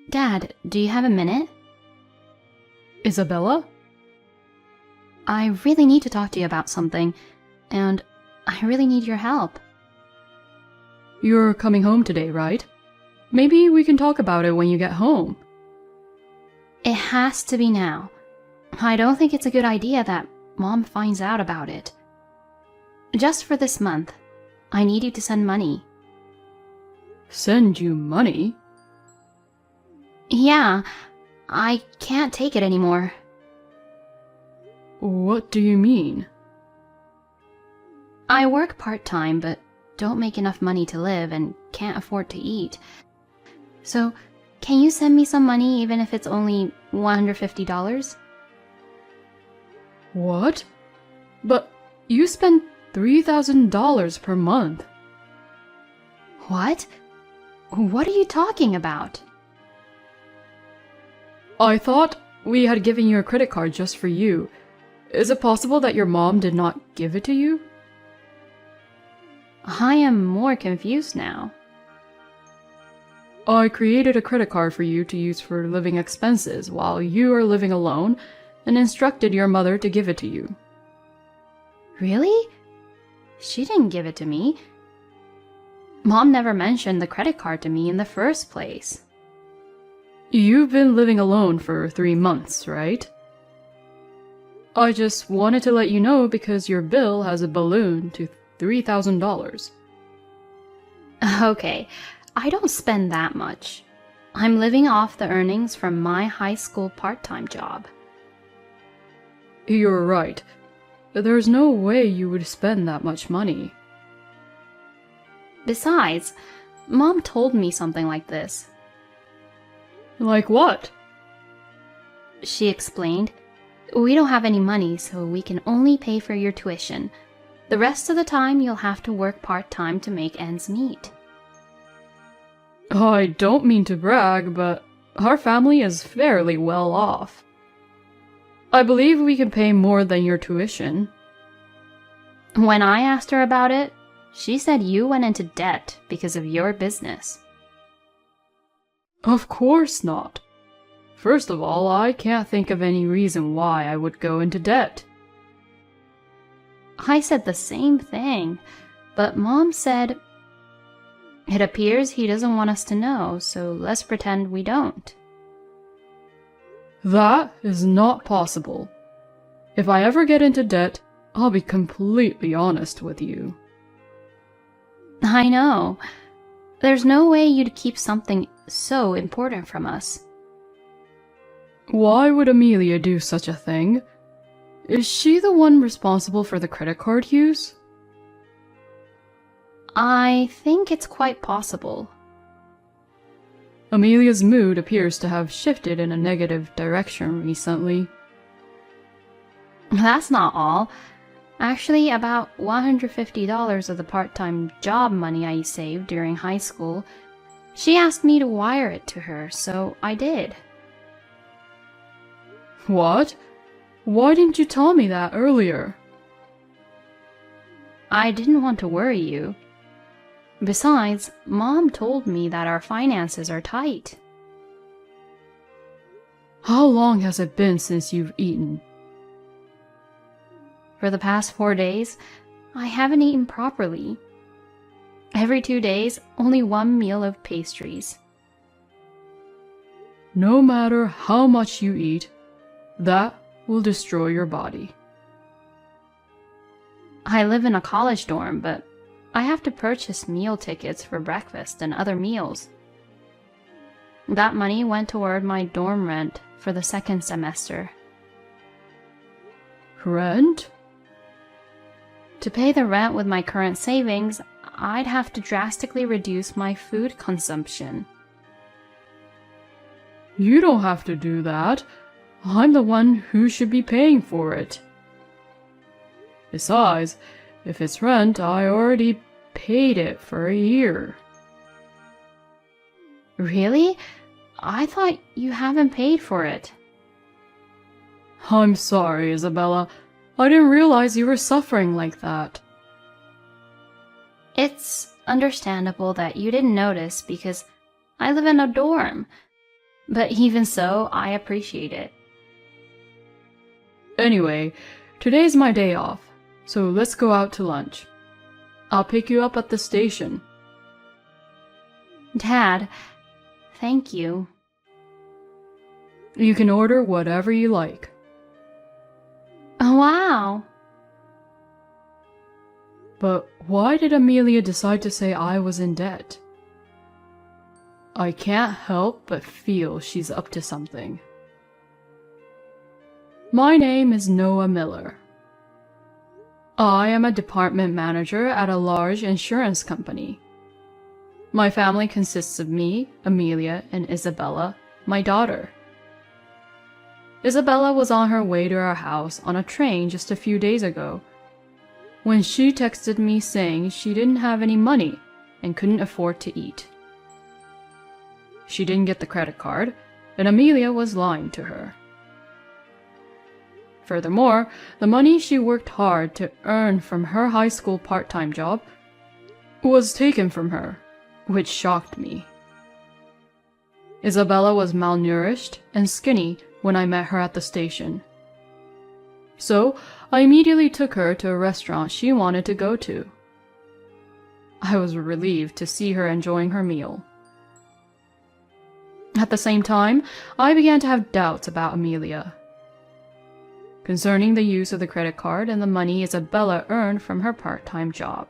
Dad, do you have a minute? Isabella? I really need to talk to you about something, and I really need your help. You're coming home today, right? Maybe we can talk about it when you get home. It has to be now. I don't think it's a good idea that Mom finds out about it. Just for this month, I need you to send money. Send you money? Yeah, I can't take it anymore. What do you mean? I work part-time, but don't make enough money to live and can't afford to eat. So, can you send me some money even if it's only $150? What? But you spend $3,000 per month. What? What are you talking about? I thought we had given you a credit card just for you. Is it possible that your mom did not give it to you? I am more confused now. I created a credit card for you to use for living expenses while you are living alone and instructed your mother to give it to you. Really? She didn't give it to me. Mom never mentioned the credit card to me in the first place. You've been living alone for 3 months, right? I just wanted to let you know because your bill has a balloon to $3,000. Okay, I don't spend that much. I'm living off the earnings from my high school part-time job. You're right. There's no way you would spend that much money. Besides, Mom told me something like this. Like what? She explained, "We don't have any money, so we can only pay for your tuition. The rest of the time you'll have to work part-time to make ends meet." I don't mean to brag, but our family is fairly well off. I believe we can pay more than your tuition. When I asked her about it, she said you went into debt because of your business. Of course not. First of all, I can't think of any reason why I would go into debt. I said the same thing, but Mom said, "It appears he doesn't want us to know, so let's pretend we don't." That is not possible. If I ever get into debt, I'll be completely honest with you. I know. There's no way you'd keep something so important from us. Why would Amelia do such a thing? Is she the one responsible for the credit card use? I think it's quite possible. Amelia's mood appears to have shifted in a negative direction recently. That's not all. Actually, about $150 of the part-time job money I saved during high school, she asked me to wire it to her, so I did. What? Why didn't you tell me that earlier? I didn't want to worry you. Besides, Mom told me that our finances are tight. How long has it been since you've eaten? For the past 4 days, I haven't eaten properly. Every 2 days, only one meal of pastries. No matter how much you eat, that will destroy your body. I live in a college dorm, but I have to purchase meal tickets for breakfast and other meals. That money went toward my dorm rent for the second semester. Rent? To pay the rent with my current savings, I'd have to drastically reduce my food consumption. You don't have to do that. I'm the one who should be paying for it. Besides, if it's rent, I already paid it for a year. Really? I thought you haven't paid for it. I'm sorry, Isabella. I didn't realize you were suffering like that. It's understandable that you didn't notice because I live in a dorm. But even so, I appreciate it. Anyway, today's my day off, so let's go out to lunch. I'll pick you up at the station. Dad, thank you. You can order whatever you like. Oh, wow. But why did Amelia decide to say I was in debt? I can't help but feel she's up to something. My name is Noah Miller. I am a department manager at a large insurance company. My family consists of me, Amelia, and Isabella, my daughter. Isabella was on her way to our house on a train just a few days ago when she texted me saying she didn't have any money and couldn't afford to eat. She didn't get the credit card, and Amelia was lying to her. Furthermore, the money she worked hard to earn from her high school part-time job was taken from her, which shocked me. Isabella was malnourished and skinny when I met her at the station. So, I immediately took her to a restaurant she wanted to go to. I was relieved to see her enjoying her meal. At the same time, I began to have doubts about Amelia, concerning the use of the credit card and the money Isabella earned from her part-time job.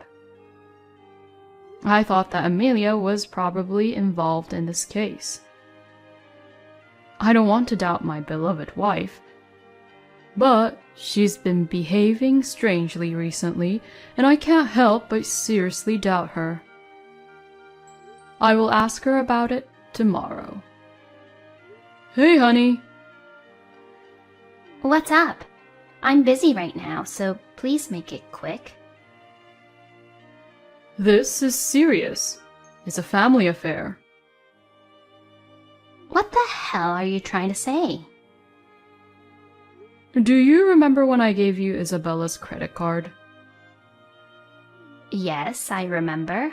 I thought that Amelia was probably involved in this case. I don't want to doubt my beloved wife, but she's been behaving strangely recently, and I can't help but seriously doubt her. I will ask her about it tomorrow. Hey, honey. What's up? I'm busy right now, so please make it quick. This is serious. It's a family affair. What the hell are you trying to say? Do you remember when I gave you Isabella's credit card? Yes, I remember.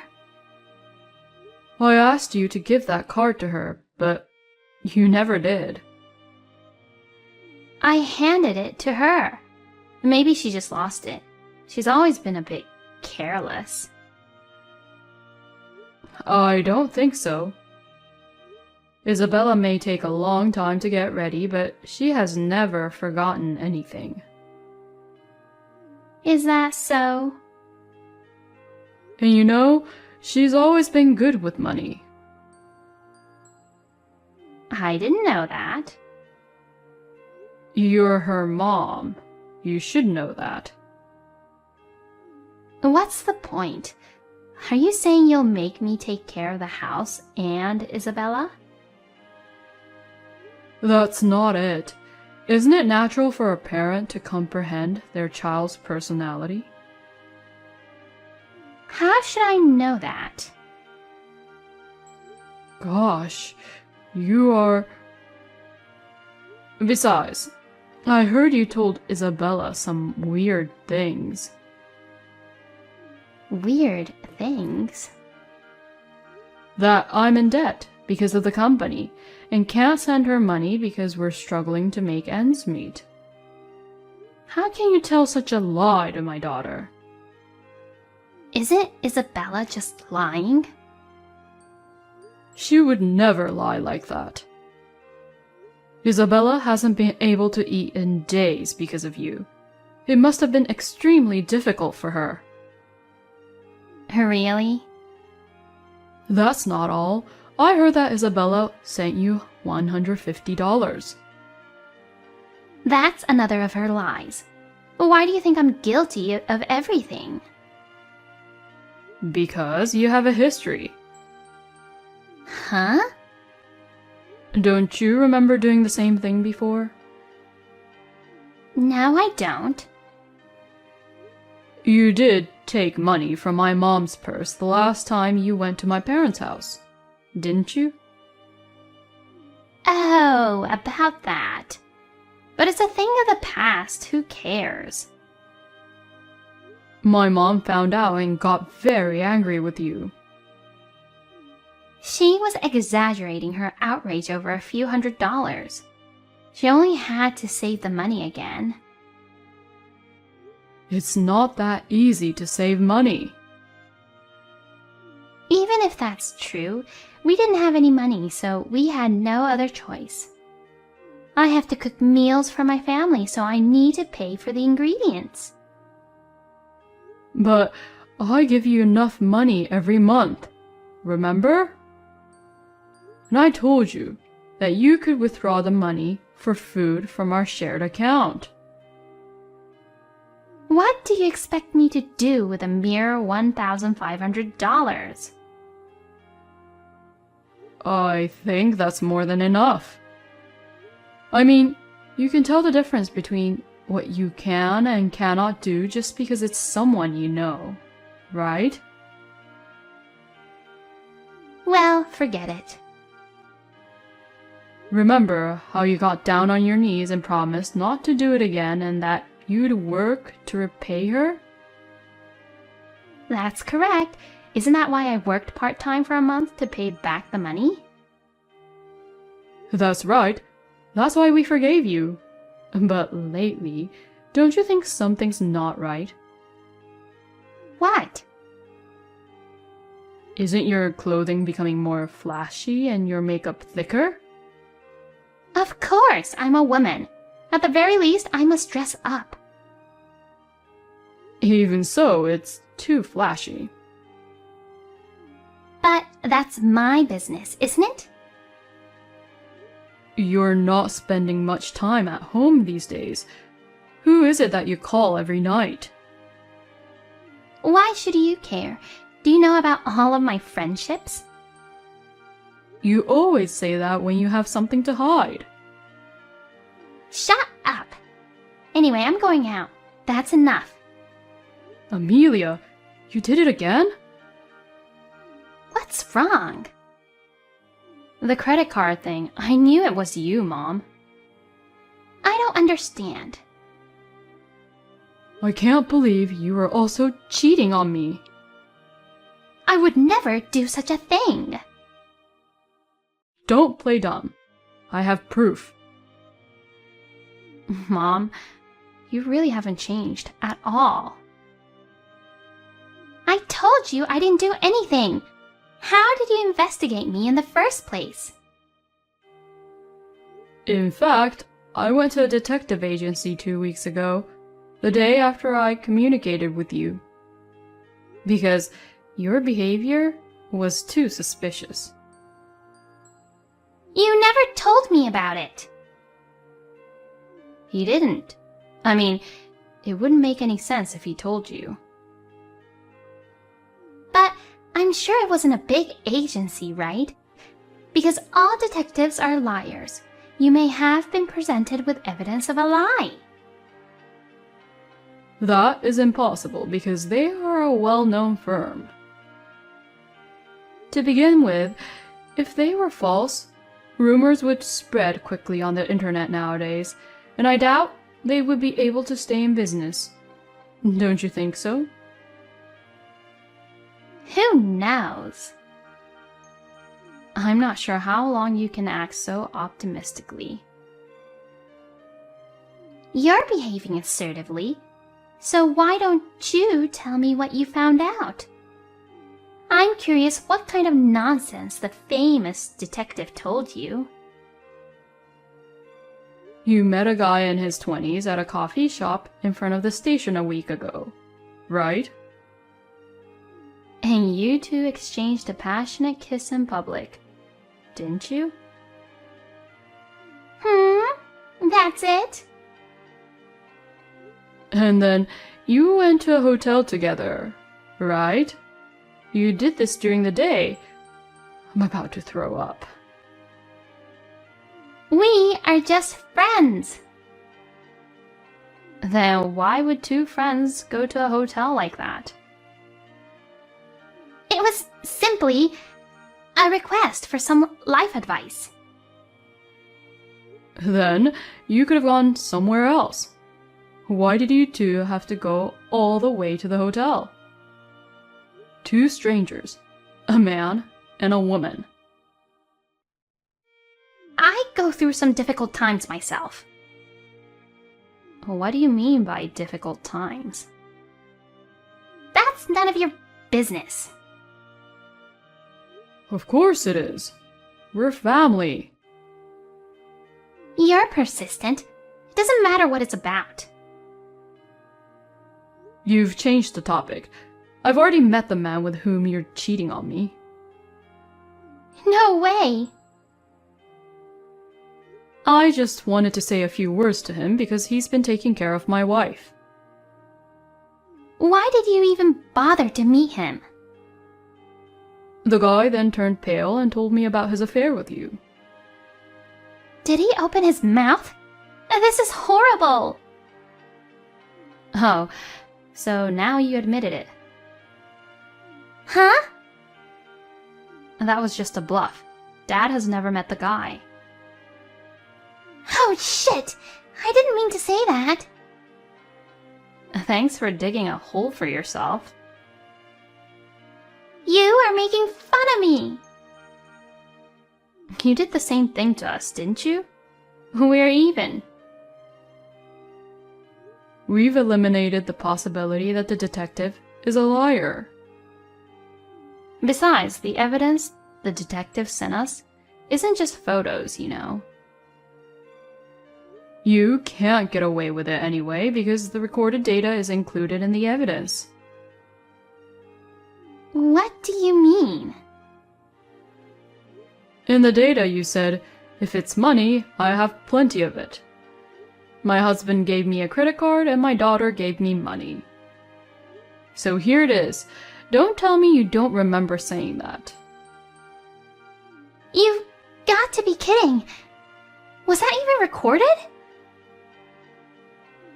I asked you to give that card to her, but you never did. I handed it to her. Maybe she just lost it. She's always been a bit careless. I don't think so. Isabella may take a long time to get ready, but she has never forgotten anything. Is that so? And you know, she's always been good with money. I didn't know that. You're her mom. You should know that. What's the point? Are you saying you'll make me take care of the house and Isabella? That's not it. Isn't it natural for a parent to comprehend their child's personality? How should I know that? Gosh, you are... Besides, I heard you told Isabella some weird things. Weird things? That I'm in debt because of the company and can't send her money because we're struggling to make ends meet. How can you tell such a lie to my daughter? Isn't Isabella just lying? She would never lie like that. Isabella hasn't been able to eat in days because of you. It must have been extremely difficult for her. Really? That's not all. I heard that Isabella sent you $150. That's another of her lies. Why do you think I'm guilty of everything? Because you have a history. Huh? Don't you remember doing the same thing before? No, I don't. You did take money from my mom's purse the last time you went to my parents' house, didn't you? Oh, about that. But it's a thing of the past. Who cares? My mom found out and got very angry with you. She was exaggerating her outrage over a few $100s. She only had to save the money again. It's not that easy to save money. Even if that's true, we didn't have any money, so we had no other choice. I have to cook meals for my family, so I need to pay for the ingredients. But I give you enough money every month, remember? And I told you that you could withdraw the money for food from our shared account. What do you expect me to do with a mere $1,500? I think that's more than enough. I mean, you can tell the difference between what you can and cannot do just because it's someone you know, right? Well, forget it. Remember how you got down on your knees and promised not to do it again and that you'd work to repay her? That's correct. Isn't that why I worked part-time for a month to pay back the money? That's right. That's why we forgave you. But lately, don't you think something's not right? What? Isn't your clothing becoming more flashy and your makeup thicker? Of course, I'm a woman. At the very least, I must dress up. Even so, it's too flashy. But that's my business, isn't it? You're not spending much time at home these days. Who is it that you call every night? Why should you care? Do you know about all of my friendships? You always say that when you have something to hide. Shut up! Anyway, I'm going out. That's enough. Amelia, you did it again? What's wrong? The credit card thing. I knew it was you, Mom. I don't understand. I can't believe you were also cheating on me. I would never do such a thing. Don't play dumb. I have proof. Mom, you really haven't changed at all. I told you I didn't do anything. How did you investigate me in the first place? In fact, I went to a detective agency 2 weeks ago, the day after I communicated with you. Because your behavior was too suspicious. You never told me about it. He didn't. I mean, it wouldn't make any sense if he told you. But I'm sure it wasn't a big agency, right? Because all detectives are liars. You may have been presented with evidence of a lie. That is impossible because they are a well-known firm. To begin with, if they were false, rumors would spread quickly on the internet nowadays, and I doubt they would be able to stay in business. Don't you think so? Who knows? I'm not sure how long you can act so optimistically. You're behaving assertively, so why don't you tell me what you found out? I'm curious what kind of nonsense the famous detective told you. You met a guy in his 20s at a coffee shop in front of the station a week ago, right? And you two exchanged a passionate kiss in public, didn't you? That's it? And then you went to a hotel together, right? You did this during the day. I'm about to throw up. We are just friends. Then why would two friends go to a hotel like that? It was simply a request for some life advice. Then you could have gone somewhere else. Why did you two have to go all the way to the hotel? Two strangers, a man and a woman, go through some difficult times myself. What do you mean by difficult times? That's none of your business. Of course it is. We're family. You're persistent. It doesn't matter what it's about. You've changed the topic. I've already met the man with whom you're cheating on me. No way. I just wanted to say a few words to him because he's been taking care of my wife. Why did you even bother to meet him? The guy then turned pale and told me about his affair with you. Did he open his mouth? This is horrible. Oh, so now you admitted it. Huh? That was just a bluff. Dad has never met the guy. Oh, shit! I didn't mean to say that. Thanks for digging a hole for yourself. You are making fun of me. You did the same thing to us, didn't you? We're even. We've eliminated the possibility that the detective is a liar. Besides, the evidence the detective sent us isn't just photos, you know. You can't get away with it anyway because the recorded data is included in the evidence. What do you mean? In the data you said, if it's money, I have plenty of it. My husband gave me a credit card and my daughter gave me money. So here it is. Don't tell me you don't remember saying that. You've got to be kidding. Was that even recorded?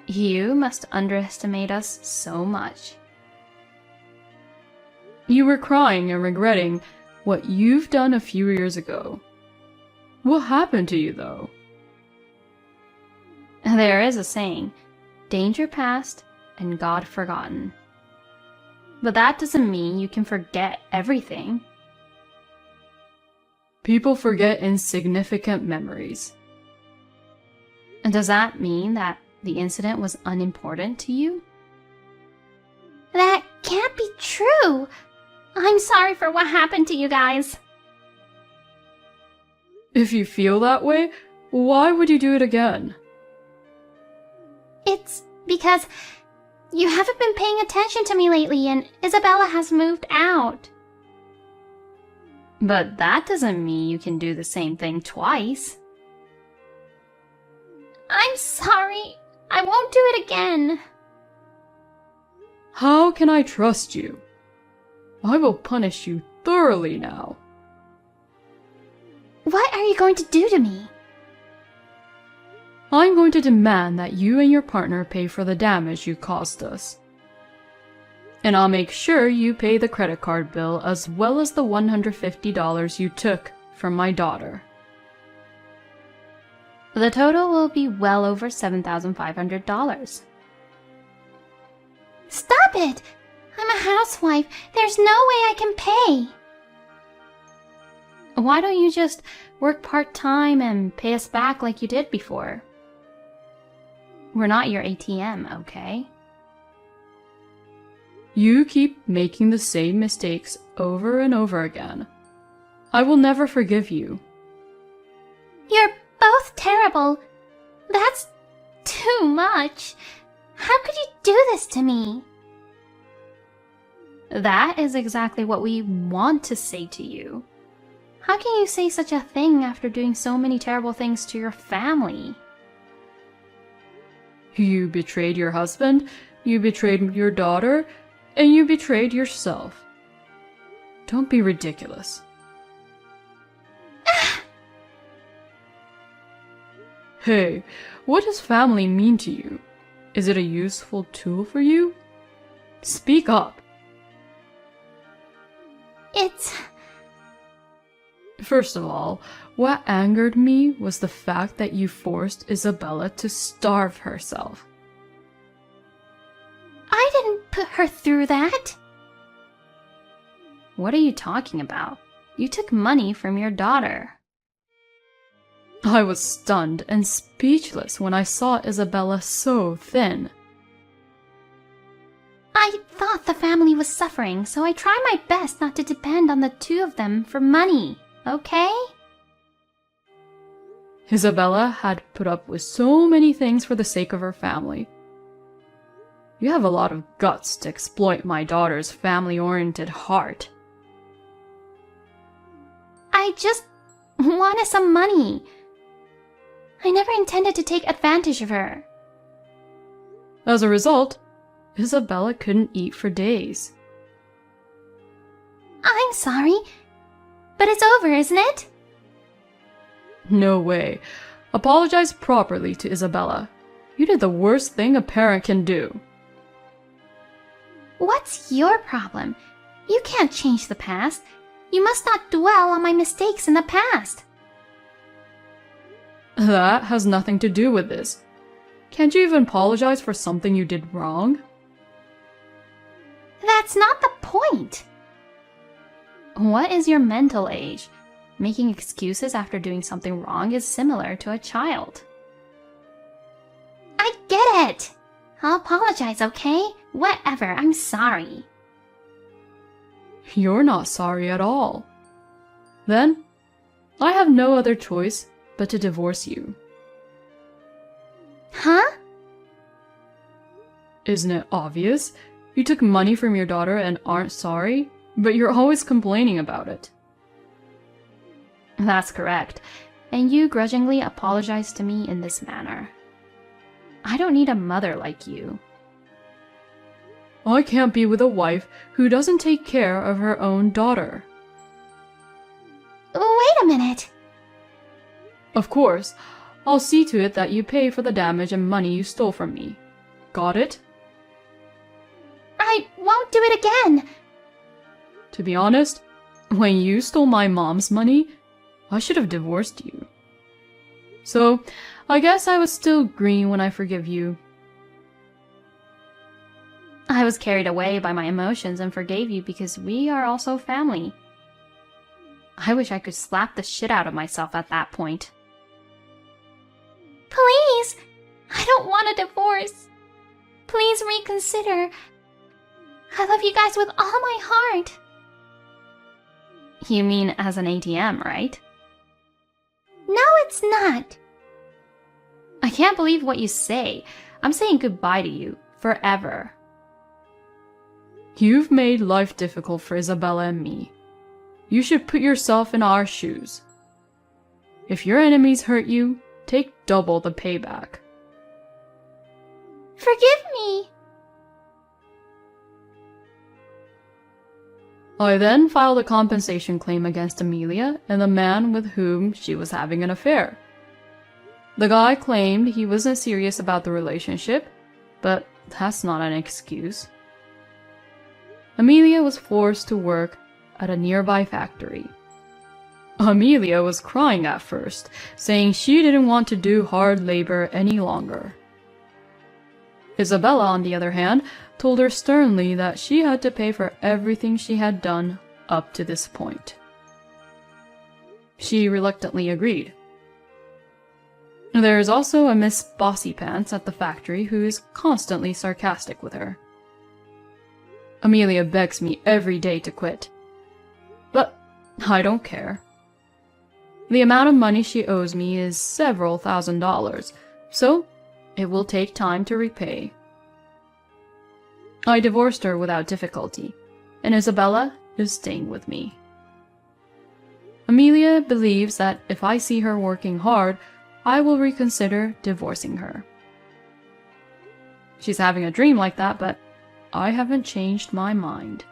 You must underestimate us so much. You were crying and regretting what you've done a few years ago. What happened to you, though? There is a saying, danger past and God forgotten. But that doesn't mean you can forget everything. People forget insignificant memories. And does that mean that the incident was unimportant to you? That can't be true. I'm sorry for what happened to you guys. If you feel that way, why would you do it again? It's because you haven't been paying attention to me lately and Isabella has moved out. But that doesn't mean you can do the same thing twice. I'm sorry. I won't do it again. How can I trust you? I will punish you thoroughly now. What are you going to do to me? I'm going to demand that you and your partner pay for the damage you caused us. And I'll make sure you pay the credit card bill as well as the $150 you took from my daughter. The total will be well over $7,500. Stop it! I'm a housewife. There's no way I can pay. Why don't you just work part-time and pay us back like you did before? We're not your ATM, okay? You keep making the same mistakes over and over again. I will never forgive you. You're both terrible. That's too much. How could you do this to me? That is exactly what we want to say to you. How can you say such a thing after doing so many terrible things to your family? You betrayed your husband, you betrayed your daughter, and you betrayed yourself. Don't be ridiculous. Hey, what does family mean to you? Is it a useful tool for you? Speak up. It's... First of all, what angered me was the fact that you forced Isabella to starve herself. I didn't put her through that. What are you talking about? You took money from your daughter. I was stunned and speechless when I saw Isabella so thin. I thought the family was suffering, so I tried my best not to depend on the two of them for money, okay? Isabella had put up with so many things for the sake of her family. You have a lot of guts to exploit my daughter's family-oriented heart. I just wanted some money. I never intended to take advantage of her. As a result, Isabella couldn't eat for days. I'm sorry, but it's over, isn't it? No way. Apologize properly to Isabella. You did the worst thing a parent can do. What's your problem? You can't change the past. You must not dwell on my mistakes in the past. That has nothing to do with this. Can't you even apologize for something you did wrong? That's not the point. What is your mental age? Making excuses after doing something wrong is similar to a child. I get it. I'll apologize, okay? Whatever, I'm sorry. You're not sorry at all. Then, I have no other choice but to divorce you. Huh? Isn't it obvious? You took money from your daughter and aren't sorry, but you're always complaining about it. That's correct. And you grudgingly apologize to me in this manner. I don't need a mother like you. I can't be with a wife who doesn't take care of her own daughter. Wait a minute. Of course, I'll see to it that you pay for the damage and money you stole from me. Got it? I won't do it again. To be honest, when you stole my mom's money, I should have divorced you. So, I guess I was still green when I forgive you. I was carried away by my emotions and forgave you because we are also family. I wish I could slap the shit out of myself at that point. Please! I don't want a divorce. Please reconsider. I love you guys with all my heart. You mean as an ATM, right? No, it's not. I can't believe what you say. I'm saying goodbye to you, forever. You've made life difficult for Isabella and me. You should put yourself in our shoes. If your enemies hurt you, take double the payback. Forgive me. I then filed a compensation claim against Amelia and the man with whom she was having an affair. The guy claimed he wasn't serious about the relationship, but that's not an excuse. Amelia was forced to work at a nearby factory. Amelia was crying at first, saying she didn't want to do hard labor any longer. Isabella, on the other hand, told her sternly that she had to pay for everything she had done up to this point. She reluctantly agreed. There is also a Miss Bossypants at the factory who is constantly sarcastic with her. Amelia begs me every day to quit, but I don't care. The amount of money she owes me is several $1,000s, so it will take time to repay. I divorced her without difficulty, and Isabella is staying with me. Amelia believes that if I see her working hard, I will reconsider divorcing her. She's having a dream like that, but I haven't changed my mind.